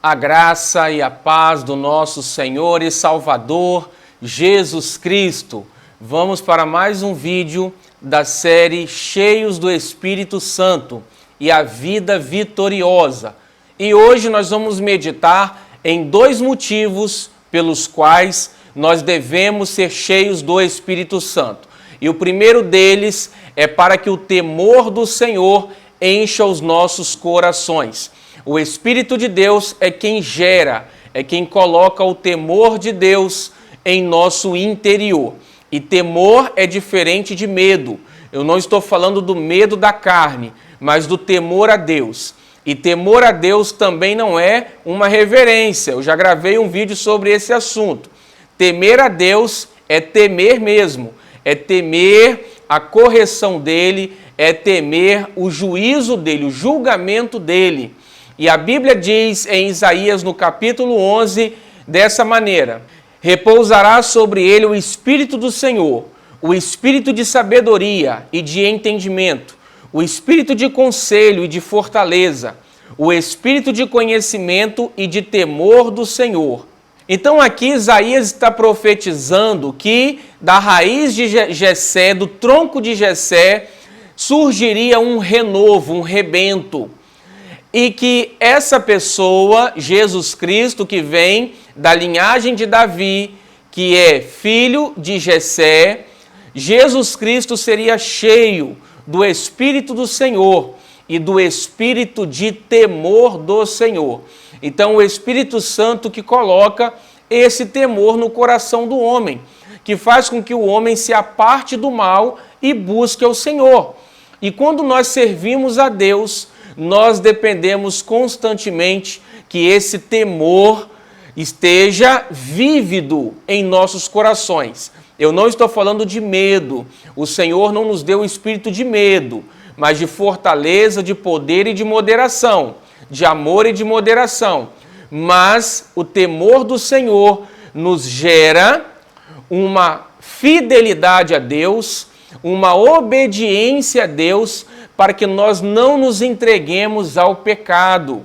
A graça e a paz do nosso Senhor e Salvador Jesus Cristo. Vamos para mais um vídeo da série Cheios do Espírito Santo e a Vida Vitoriosa. E hoje nós vamos meditar em dois motivos pelos quais nós devemos ser cheios do Espírito Santo. E o primeiro deles é para que o temor do Senhor encha os nossos corações. O Espírito de Deus é quem gera, é quem coloca o temor de Deus em nosso interior. E temor é diferente de medo. Eu não estou falando do medo da carne, mas do temor a Deus. E temor a Deus também não é uma reverência. Eu já gravei um vídeo sobre esse assunto. Temer a Deus é temer mesmo, é temer a correção dele, é temer o juízo dele, o julgamento dele. E a Bíblia diz em Isaías, no capítulo 11, dessa maneira: repousará sobre ele o Espírito do Senhor, o Espírito de sabedoria e de entendimento, o Espírito de conselho e de fortaleza, o Espírito de conhecimento e de temor do Senhor. Então aqui Isaías está profetizando que da raiz de Jessé, do tronco de Jessé, surgiria um renovo, um rebento. E que essa pessoa, Jesus Cristo, que vem da linhagem de Davi, que é filho de Jessé, Jesus Cristo seria cheio do Espírito do Senhor e do Espírito de temor do Senhor. Então, o Espírito Santo que coloca esse temor no coração do homem, que faz com que o homem se aparte do mal e busque o Senhor. E quando nós servimos a Deus, nós dependemos constantemente que esse temor esteja vívido em nossos corações. Eu não estou falando de medo. O Senhor não nos deu o espírito de medo, mas de fortaleza, de poder e de moderação, de amor e de moderação. Mas o temor do Senhor nos gera uma fidelidade a Deus, uma obediência a Deus, para que nós não nos entreguemos ao pecado.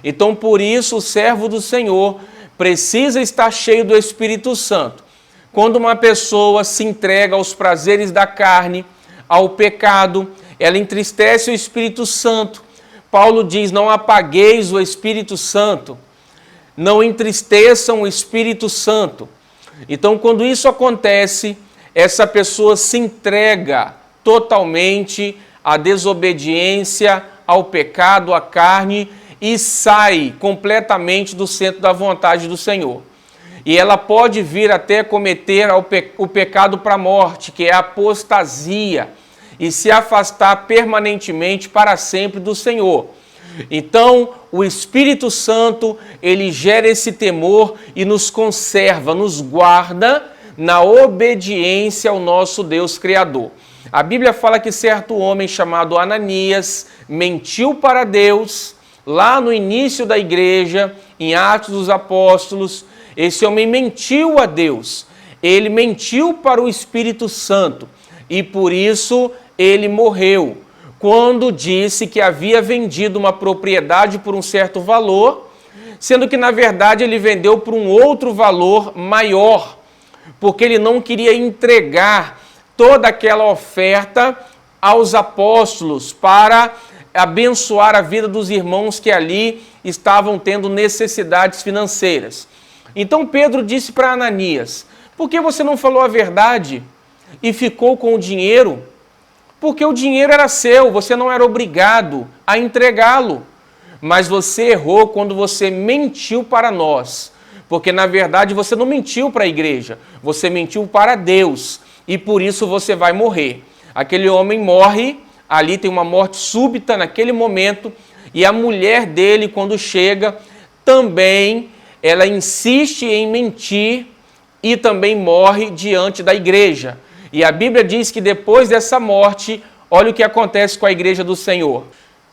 Então, por isso, o servo do Senhor precisa estar cheio do Espírito Santo. Quando uma pessoa se entrega aos prazeres da carne, ao pecado, ela entristece o Espírito Santo. Paulo diz: não apagueis o Espírito Santo, não entristeçam o Espírito Santo. Então, quando isso acontece, essa pessoa se entrega totalmente à desobediência, ao pecado, à carne, e sai completamente do centro da vontade do Senhor. E ela pode vir até cometer o pecado para a morte, que é a apostasia, e se afastar permanentemente para sempre do Senhor. Então, o Espírito Santo, ele gera esse temor e nos conserva, nos guarda na obediência ao nosso Deus Criador. A Bíblia fala que certo homem chamado Ananias mentiu para Deus lá no início da igreja, em Atos dos Apóstolos. Esse homem mentiu a Deus, ele mentiu para o Espírito Santo e por isso ele morreu, quando disse que havia vendido uma propriedade por um certo valor, sendo que na verdade ele vendeu por um outro valor maior, porque ele não queria entregar toda aquela oferta aos apóstolos para abençoar a vida dos irmãos que ali estavam tendo necessidades financeiras. Então Pedro disse para Ananias: por que você não falou a verdade e ficou com o dinheiro? Porque o dinheiro era seu, você não era obrigado a entregá-lo. Mas você errou quando você mentiu para nós. Porque na verdade você não mentiu para a igreja, você mentiu para Deus. E por isso você vai morrer. Aquele homem morre, ali tem uma morte súbita naquele momento, e a mulher dele, quando chega, também ela insiste em mentir e também morre diante da igreja. E a Bíblia diz que depois dessa morte, olha o que acontece com a igreja do Senhor.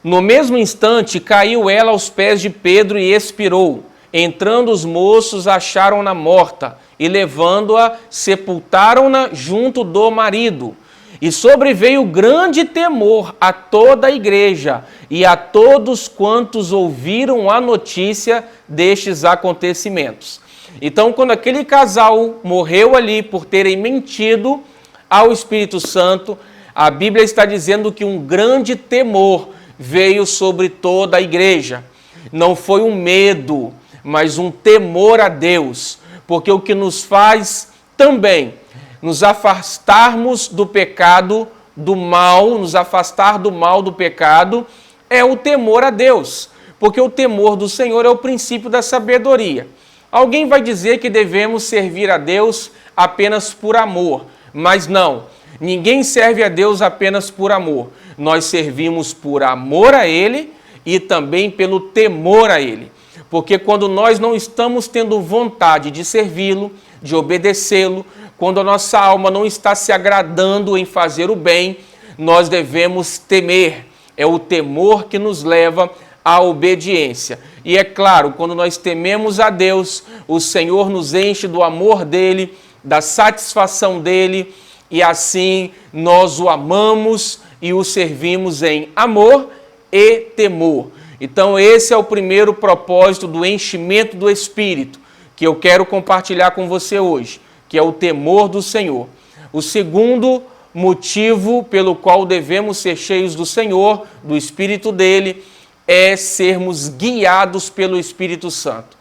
No mesmo instante, caiu ela aos pés de Pedro e expirou. Entrando os moços, acharam-na morta e levando-a, sepultaram-na junto do marido. E sobreveio grande temor a toda a igreja e a todos quantos ouviram a notícia destes acontecimentos. Então, quando aquele casal morreu ali por terem mentido ao Espírito Santo, a Bíblia está dizendo que um grande temor veio sobre toda a igreja. Não foi um medo, mas um temor a Deus, porque o que nos faz também nos afastarmos do pecado, do mal, nos afastar do mal, do pecado, é o temor a Deus, porque o temor do Senhor é o princípio da sabedoria. Alguém vai dizer que devemos servir a Deus apenas por amor, mas não, ninguém serve a Deus apenas por amor. Nós servimos por amor a Ele e também pelo temor a Ele. Porque quando nós não estamos tendo vontade de servi-lo, de obedecê-lo, quando a nossa alma não está se agradando em fazer o bem, nós devemos temer. É o temor que nos leva à obediência. E é claro, quando nós tememos a Deus, o Senhor nos enche do amor dEle, da satisfação dEle, e assim nós o amamos e o servimos em amor e temor. Então esse é o primeiro propósito do enchimento do Espírito, que eu quero compartilhar com você hoje, que é o temor do Senhor. O segundo motivo pelo qual devemos ser cheios do Senhor, do Espírito dele, é sermos guiados pelo Espírito Santo.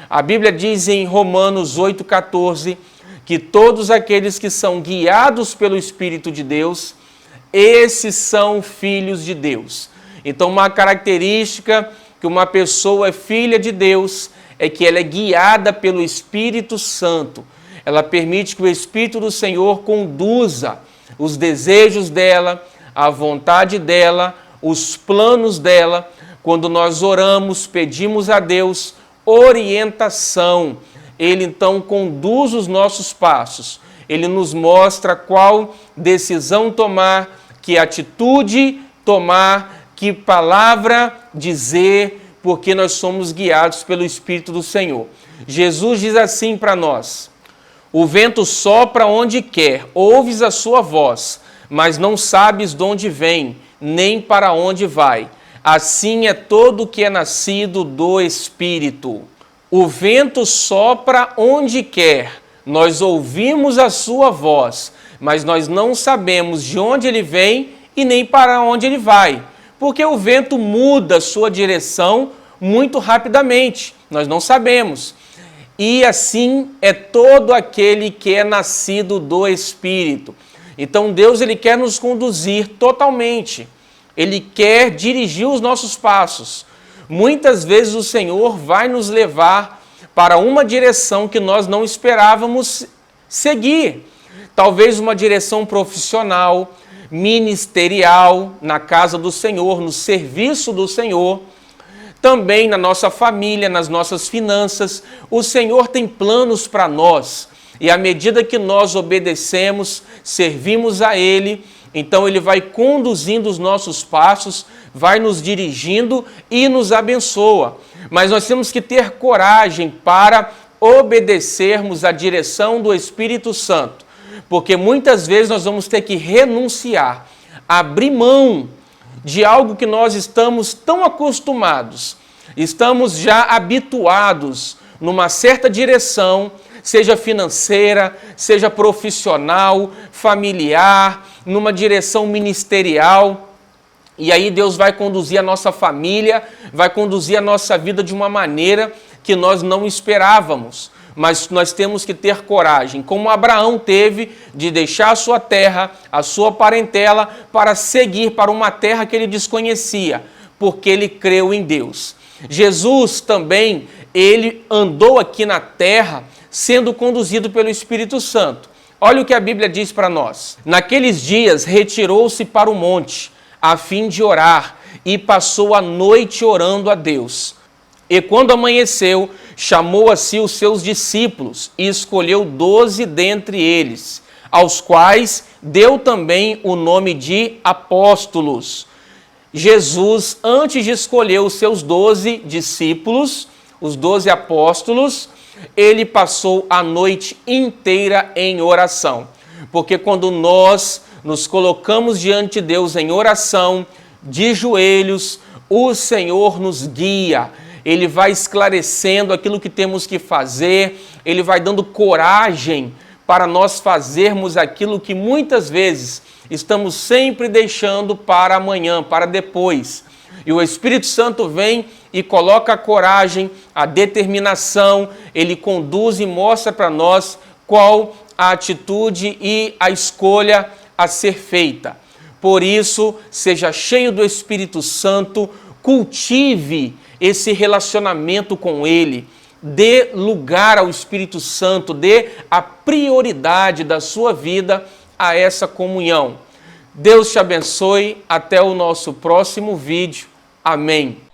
A Bíblia diz em Romanos 8,14 que todos aqueles que são guiados pelo Espírito de Deus, esses são filhos de Deus. Então, uma característica que uma pessoa é filha de Deus é que ela é guiada pelo Espírito Santo. Ela permite que o Espírito do Senhor conduza os desejos dela, a vontade dela, os planos dela. Quando nós oramos, pedimos a Deus orientação. Ele então conduz os nossos passos. Ele nos mostra qual decisão tomar, que atitude tomar, que palavra dizer, porque nós somos guiados pelo Espírito do Senhor. Jesus diz assim para nós: o vento sopra onde quer, ouves a sua voz, mas não sabes de onde vem, nem para onde vai. Assim é todo o que é nascido do Espírito. O vento sopra onde quer, nós ouvimos a sua voz, mas nós não sabemos de onde ele vem e nem para onde ele vai, porque o vento muda sua direção muito rapidamente, nós não sabemos. E assim é todo aquele que é nascido do Espírito. Então Deus ele quer nos conduzir totalmente. Ele quer dirigir os nossos passos. Muitas vezes o Senhor vai nos levar para uma direção que nós não esperávamos seguir. Talvez uma direção profissional, ministerial, na casa do Senhor, no serviço do Senhor. Também na nossa família, nas nossas finanças, o Senhor tem planos para nós. E à medida que nós obedecemos, servimos a Ele, então Ele vai conduzindo os nossos passos, vai nos dirigindo e nos abençoa. Mas nós temos que ter coragem para obedecermos à direção do Espírito Santo, porque muitas vezes nós vamos ter que renunciar, abrir mão de algo que nós estamos tão acostumados, estamos já habituados numa certa direção, seja financeira, seja profissional, familiar, numa direção ministerial. E aí Deus vai conduzir a nossa família, vai conduzir a nossa vida de uma maneira que nós não esperávamos. Mas nós temos que ter coragem, como Abraão teve, de deixar a sua terra, a sua parentela, para seguir para uma terra que ele desconhecia, porque ele creu em Deus. Jesus também, ele andou aqui na terra, sendo conduzido pelo Espírito Santo. Olha o que a Bíblia diz para nós. Naqueles dias, retirou-se para o monte, a fim de orar, e passou a noite orando a Deus. E quando amanheceu, chamou a si os seus discípulos e escolheu 12 dentre eles, aos quais deu também o nome de apóstolos. Jesus, antes de escolher os seus 12 discípulos, os 12 apóstolos, ele passou a noite inteira em oração. porque quando nós nos colocamos diante de Deus em oração, de joelhos, o Senhor nos guia. Ele vai esclarecendo aquilo que temos que fazer, Ele vai dando coragem para nós fazermos aquilo que muitas vezes estamos sempre deixando para amanhã, para depois. E o Espírito Santo vem e coloca a coragem, a determinação, Ele conduz e mostra para nós qual a atitude e a escolha a ser feita. Por isso, seja cheio do Espírito Santo, cultive esse relacionamento com Ele, dê lugar ao Espírito Santo, dê a prioridade da sua vida a essa comunhão. Deus te abençoe, até o nosso próximo vídeo. Amém.